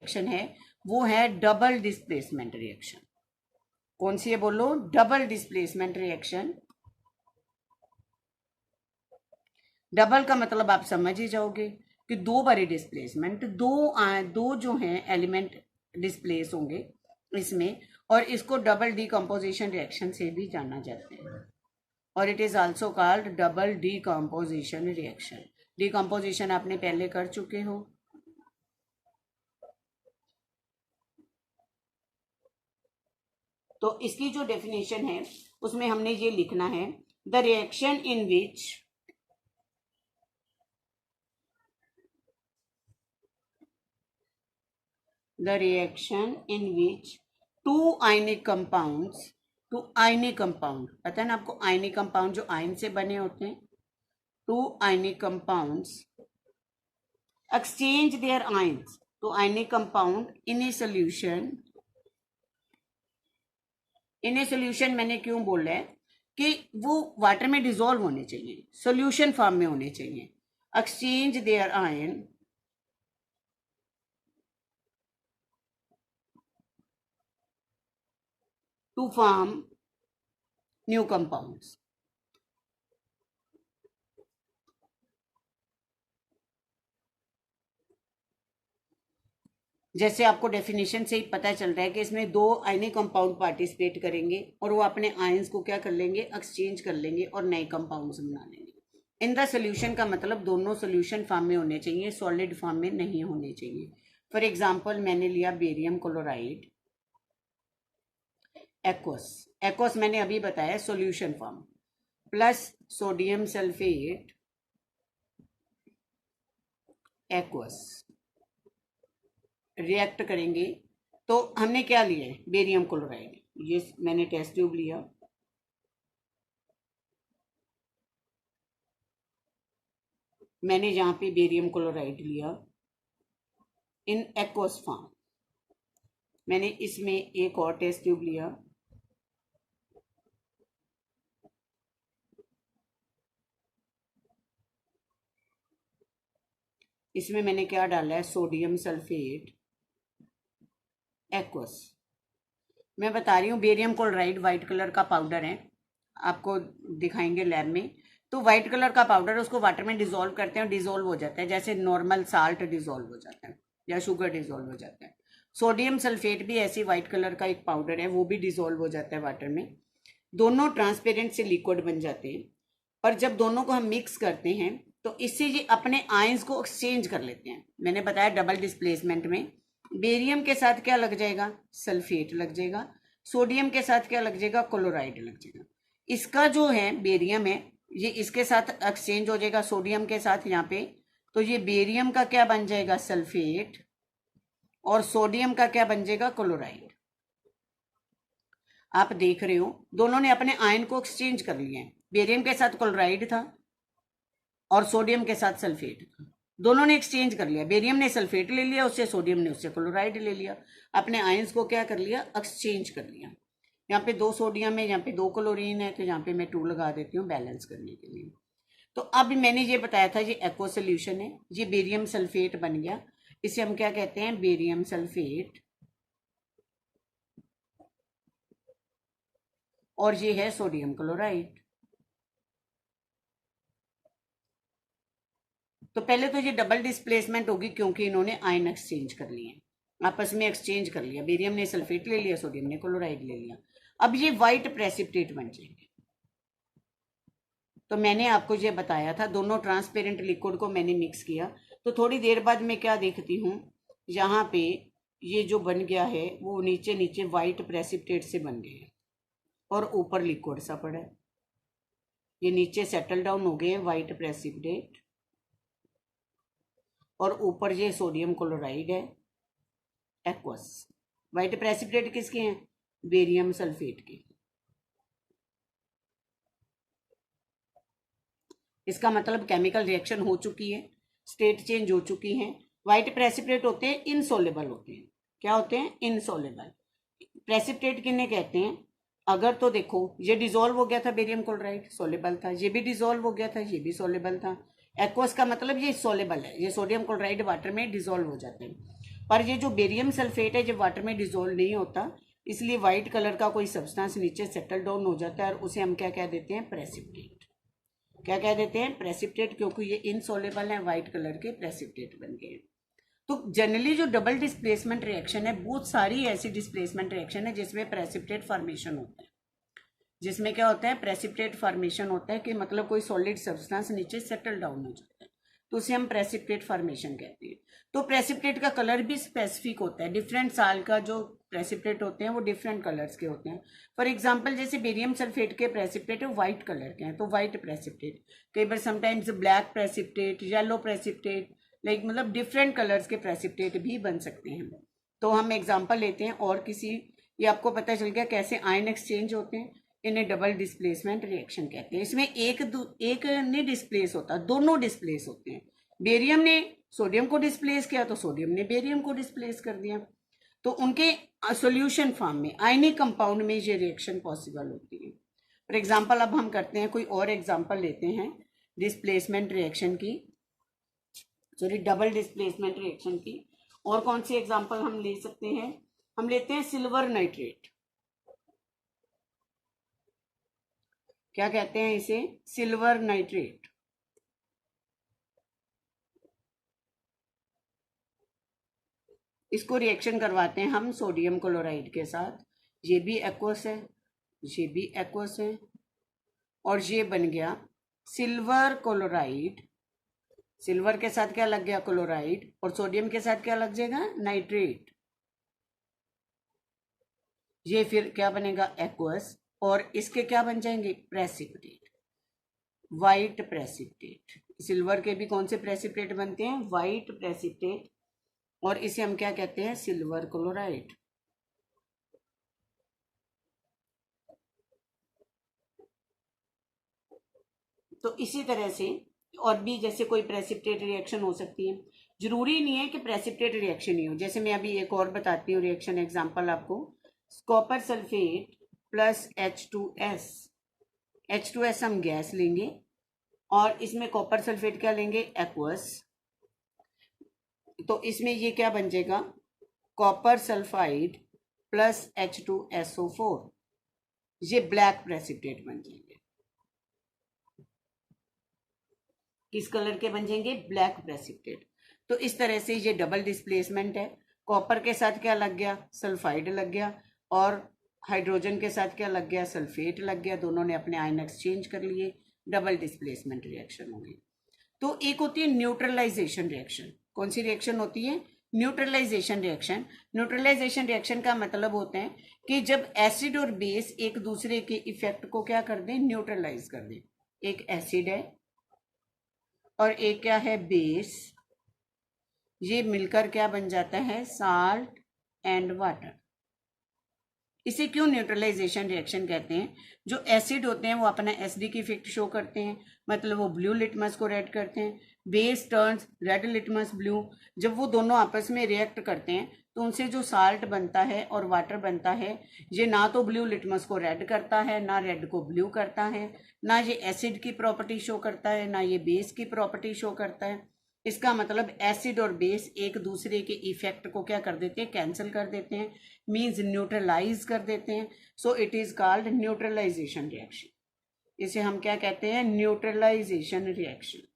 Reaction है वो है डबल डिस्प्लेसमेंट रिएक्शन। कौन सी है बोलो? Double displacement reaction. डबल का मतलब आप समझ ही जाओगे कि दो बारी डिस्प्लेसमेंट, दो जो हैं एलिमेंट डिस्प्लेस होंगे इसमें, और इसको डबल डीकम्पोजिशन रिएक्शन से भी जाना जाता है, और it is also called double decomposition reaction. Decomposition आपने पहले कर चुके हो। तो इसकी जो डेफिनेशन है उसमें हमने ये लिखना है, the reaction in which two ionic compounds, two ionic compound, पता है ना आपको आयनिक कंपाउंड जो आयन से बने होते हैं, two ionic compounds exchange their ions, तो ionic compound in a solution, in a solution मैंने क्यों बोला है कि वो वाटर में डिसॉल्व होने चाहिए, सोल्यूशन फॉर्म में होने चाहिए। Exchange their ion to form new compounds. जैसे आपको डेफिनेशन से ही पता चल रहा है कि इसमें दो आयनिक कंपाउंड पार्टिसिपेट करेंगे और वो अपने आयंस को क्या कर लेंगे, एक्सचेंज कर लेंगे और नए कंपाउंड्स बना लेंगे। इन द सोल्यूशन का मतलब दोनों सोल्यूशन फॉर्म में होने चाहिए, सॉलिड फॉर्म में नहीं होने चाहिए। फॉर एग्जाम्पल मैंने लिया बेरियम क्लोराइड एक्वस, एक्वस मैंने अभी बताया solution form, plus sodium sulphate aqueous react करेंगे तो हमने क्या लिया है, बेरियम क्लोराइड। ये मैंने टेस्ट ट्यूब लिया, मैंने यहाँ पे बेरियम क्लोराइड लिया इन एक्वस फॉर्म, मैंने इसमें एक और टेस्ट ट्यूब लिया, इसमें मैंने क्या डाला है, सोडियम सल्फेट एक्वस। मैं बता रही हूँ बेरियम क्लोराइड वाइट कलर का पाउडर है, आपको दिखाएंगे लैब में। तो वाइट कलर का पाउडर उसको वाटर में डिसॉल्व करते हैं, डिसॉल्व हो जाता है, जैसे नॉर्मल साल्ट डिसॉल्व हो जाता है या शुगर डिसॉल्व हो जाता है। सोडियम सल्फेट भी ऐसी वाइट कलर का एक पाउडर है, वो भी डिसॉल्व हो जाता है वाटर में। दोनों ट्रांसपेरेंट से लिक्विड बन जाते हैं, पर जब दोनों को हम मिक्स करते हैं तो इससे ये अपने आयंस को एक्सचेंज कर लेते हैं। मैंने बताया डबल डिस्प्लेसमेंट में बेरियम के साथ क्या लग जाएगा, सल्फेट लग जाएगा, सोडियम के साथ क्या लग जाएगा, क्लोराइड लग जाएगा। इसका जो है बेरियम है ये इसके साथ एक्सचेंज हो जाएगा सोडियम के साथ यहाँ पे, तो ये बेरियम का क्या बन जाएगा, सल्फेट, और सोडियम का क्या बन जाएगा, क्लोराइड। आप देख रहे हो दोनों ने अपने आयन को एक्सचेंज कर लिए हैं, बेरियम के साथ क्लोराइड था और सोडियम के साथ सल्फेट था, दोनों ने एक्सचेंज कर लिया, बेरियम ने सल्फेट ले लिया उससे, सोडियम ने उससे क्लोराइड ले लिया, अपने आयंस को क्या कर लिया, एक्सचेंज कर लिया। यहाँ पे 2 सोडियम है, यहाँ पे 2 क्लोरीन है, तो यहाँ पे मैं 2 लगा देती हूँ बैलेंस करने के लिए। तो अब मैंने ये बताया था ये एक्वा सोल्यूशन है, ये बेरियम सल्फेट बन गया, इसे हम क्या कहते हैं, बेरियम सल्फेट, और ये है सोडियम क्लोराइड। तो पहले तो ये डबल डिस्प्लेसमेंट होगी क्योंकि इन्होंने आयन एक्सचेंज कर लिए, आपस में एक्सचेंज कर लिया, बेरियम ने सल्फेट ले लिया, सोडियम ने क्लोराइड ले लिया। अब ये व्हाइट प्रेसिपिटेट बन जाएंगे। तो मैंने आपको ये बताया था दोनों ट्रांसपेरेंट लिक्विड को मैंने मिक्स किया, तो थोड़ी देर बाद मैं क्या देखती हूँ, यहाँ पे ये जो बन गया है वो नीचे नीचे व्हाइट प्रेसिपिटेट से बन गए और ऊपर लिक्विड सा पड़ा है, ये नीचे सेटल डाउन हो गए हैं व्हाइट प्रेसिपिटेट, और ऊपर ये सोडियम क्लोराइड है एक्वस। व्हाइट प्रेसिपिटेट किसके हैं, बेरियम सल्फेट के। इसका मतलब केमिकल रिएक्शन हो चुकी है, स्टेट चेंज हो चुकी है। व्हाइट प्रेसिपिटेट होते हैं इनसोलेबल होते हैं, क्या होते हैं, इनसोलेबल। प्रेसिपिटेट किन्हें कहते हैं, अगर तो देखो ये डिसॉल्व हो गया था बेरियम क्लोराइड, सोलेबल था, ये भी डिसॉल्व हो गया था, ये भी सोलेबल था। एक्वस का मतलब ये सोलेबल है, ये सोडियम क्लोराइड वाटर में डिसॉल्व हो जाते हैं। पर ये जो बेरियम सल्फेट है जब वाटर में डिजोल्व नहीं होता, इसलिए वाइट कलर का कोई सब्सटेंस नीचे सेटल डाउन हो जाता है और उसे हम क्या कह देते हैं, प्रेसिपिटेट। क्या कह देते हैं, प्रेसिपिटेट, क्योंकि ये इनसॉल्युबल है, वाइट कलर के प्रेसिपिटेट बन गए। तो जनरली जो डबल डिस्प्लेसमेंट रिएक्शन है, बहुत सारी ऐसी डिस्प्लेसमेंट रिएक्शन है जिसमें प्रेसिपिटेट फॉर्मेशन होता है, जिसमें क्या होता है, प्रेसिपिटेट फॉर्मेशन होता है कि मतलब कोई सॉलिड सब्सटेंस नीचे सेटल डाउन हो जाता है, तो उसे हम प्रेसिपिटेट फॉर्मेशन कहते हैं। तो प्रेसिपिटेट का कलर भी स्पेसिफिक होता है, डिफरेंट साल का जो प्रेसिपिटेट होते हैं वो डिफरेंट कलर्स के होते हैं। फॉर एग्जांपल जैसे बेरियम सल्फेट के प्रेसिपिटेट व्हाइट कलर के हैं, तो व्हाइट प्रेसिपिटेट, कई बार sometimes black precipitate, yellow precipitate, like मतलब डिफरेंट कलर्स के प्रेसिपिटेट भी बन सकते हैं। तो हम एग्जाम्पल लेते हैं और किसी, ये आपको पता चल गया कैसे आयन एक्सचेंज होते हैं, इन्हें डबल डिस्प्लेसमेंट रिएक्शन कहते हैं। इसमें एक नहीं डिस्प्लेस होता, दोनों डिस्प्लेस होते हैं। बेरियम ने सोडियम को डिस्प्लेस किया तो सोडियम ने बेरियम को डिस्प्लेस कर दिया, तो उनके सॉल्यूशन फॉर्म में आयनिक कंपाउंड में ये रिएक्शन पॉसिबल होती है। फॉर एग्जांपल अब हम करते हैं, कोई और एग्जांपल लेते हैं डिस्प्लेसमेंट रिएक्शन की, सॉरी डबल डिस्प्लेसमेंट रिएक्शन की। और कौन सी एग्जांपल हम ले सकते हैं, हम लेते हैं सिल्वर नाइट्रेट। क्या कहते हैं इसे, सिल्वर नाइट्रेट। इसको रिएक्शन करवाते हैं हम सोडियम क्लोराइड के साथ, ये भी एक्वस है, ये भी एक्वस है, और ये बन गया सिल्वर क्लोराइड। सिल्वर के साथ क्या लग गया, क्लोराइड, और सोडियम के साथ क्या लग जाएगा, नाइट्रेट। ये फिर क्या बनेगा, एक्वस, और इसके क्या बन जाएंगे, प्रेसिपिटेट, वाइट प्रेसिपिटेट। सिल्वर के भी कौन से प्रेसिपिटेट बनते हैं, वाइट प्रेसिपिटेट, और इसे हम क्या कहते हैं, सिल्वर क्लोराइड। तो इसी तरह से और भी जैसे कोई प्रेसिपिटेट रिएक्शन हो सकती है, जरूरी नहीं है कि प्रेसिपिटेट रिएक्शन ही हो। जैसे मैं अभी एक और बताती हूँ रिएक्शन एग्जांपल आपको, copper sulphate plus H2S। H2S हम गैस लेंगे और इसमें कॉपर सल्फेट क्या लेंगे, एक्वस, तो इसमें ये क्या बन जाएगा, कॉपर सल्फाइड प्लस H2SO4, ये ब्लैक प्रेसिपिटेट बन जाएंगे। किस कलर के बन जाएंगे, ब्लैक प्रेसिपिटेट। तो इस तरह से ये डबल डिस्प्लेसमेंट है, कॉपर के साथ क्या लग गया, सल्फाइड लग गया, और हाइड्रोजन के साथ क्या लग गया, सल्फेट लग गया, दोनों ने अपने आयन एक्सचेंज कर लिए, डबल डिस्प्लेसमेंट रिएक्शन हो गई। तो एक होती है न्यूट्रलाइजेशन रिएक्शन। कौन सी रिएक्शन होती है, न्यूट्रलाइजेशन रिएक्शन। न्यूट्रलाइजेशन रिएक्शन का मतलब होता है कि जब एसिड और बेस एक दूसरे के इफेक्ट को क्या कर दें, न्यूट्रलाइज कर दें। एक एसिड है और एक क्या है, बेस, ये मिलकर क्या बन जाता है, साल्ट एंड वाटर। इसे क्यों न्यूट्रलाइजेशन रिएक्शन कहते हैं, जो एसिड होते हैं वो अपना एसिडिक इफेक्ट शो करते हैं, मतलब वो ब्लू लिटमस को रेड करते हैं, base turns red litmus blue. जब वो दोनों आपस में रिएक्ट करते हैं तो उनसे जो साल्ट बनता है और वाटर बनता है, ये ना तो ब्लू लिटमस को रेड करता है, ना रेड को ब्लू करता है, ना ये एसिड की प्रॉपर्टी शो करता है, ना ये बेस की प्रॉपर्टी शो करता है। इसका मतलब एसिड और बेस एक दूसरे के इफेक्ट को क्या कर देते हैं, कैंसिल कर देते हैं, मींस न्यूट्रलाइज कर देते हैं। So it is called neutralization reaction. इसे हम क्या कहते हैं, न्यूट्रलाइजेशन रिएक्शन।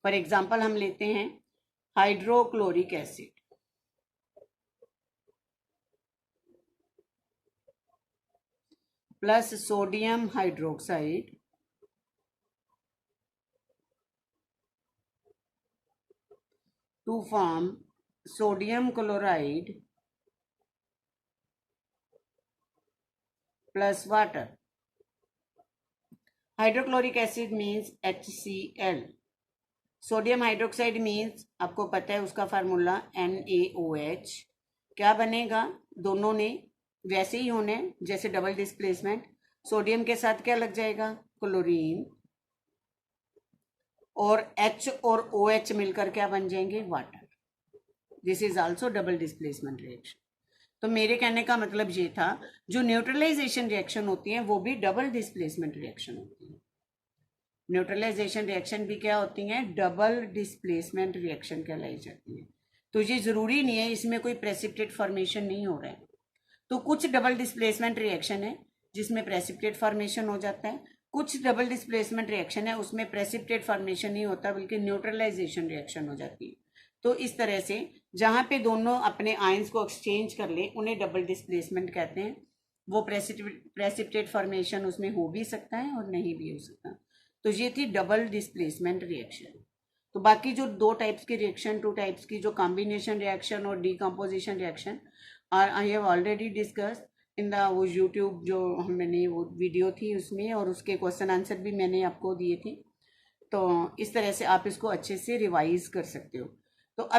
फॉर एग्जाम्पल हम लेते हैं hydrochloric acid, plus sodium hydroxide to form sodium chloride plus water. Hydrochloric acid means HCl, sodium hydroxide means आपको पता है उसका फार्मूला NaOH। क्या बनेगा, दोनों ने वैसे ही होने जैसे डबल डिस्प्लेसमेंट, सोडियम के साथ क्या लग जाएगा, क्लोरीन, और H और OH मिलकर क्या बन जाएंगे, water. This is also double displacement reaction. तो मेरे कहने का मतलब ये था, जो न्यूट्रलाइजेशन रिएक्शन होती है वो भी डबल डिस्प्लेसमेंट रिएक्शन होती है। न्यूट्रलाइजेशन रिएक्शन भी क्या होती हैं, डबल डिस्प्लेसमेंट रिएक्शन कहलाई जाती है। तो ये ज़रूरी नहीं है इसमें कोई प्रेसिपिटेट फॉर्मेशन नहीं हो रहा है। तो कुछ डबल डिस्प्लेसमेंट रिएक्शन है जिसमें प्रेसिपिटेट फॉर्मेशन हो जाता है, कुछ डबल डिस्प्लेसमेंट रिएक्शन है उसमें प्रेसिपिटेट फॉर्मेशन नहीं होता बल्कि न्यूट्रलाइजेशन रिएक्शन हो जाती है। तो इस तरह से जहाँ पे दोनों अपने आयंस को एक्सचेंज कर लें उन्हें डबल डिस्प्लेसमेंट कहते हैं। वो प्रेसिपिटेट फॉर्मेशन उसमें हो भी सकता है और नहीं भी हो सकता। तो ये थी डबल डिस्प्लेसमेंट रिएक्शन। तो बाकी जो दो टाइप्स की रिएक्शन, टू टाइप्स की, जो कॉम्बिनेशन रिएक्शन और डीकम्पोजिशन रिएक्शन, और I have already discuss in the वो यूट्यूब जो मैंने वो वीडियो थी उसमें, और उसके क्वेश्चन आंसर भी मैंने आपको दिए थे। तो इस तरह से आप इसको अच्छे से रिवाइज कर सकते हो। तो अब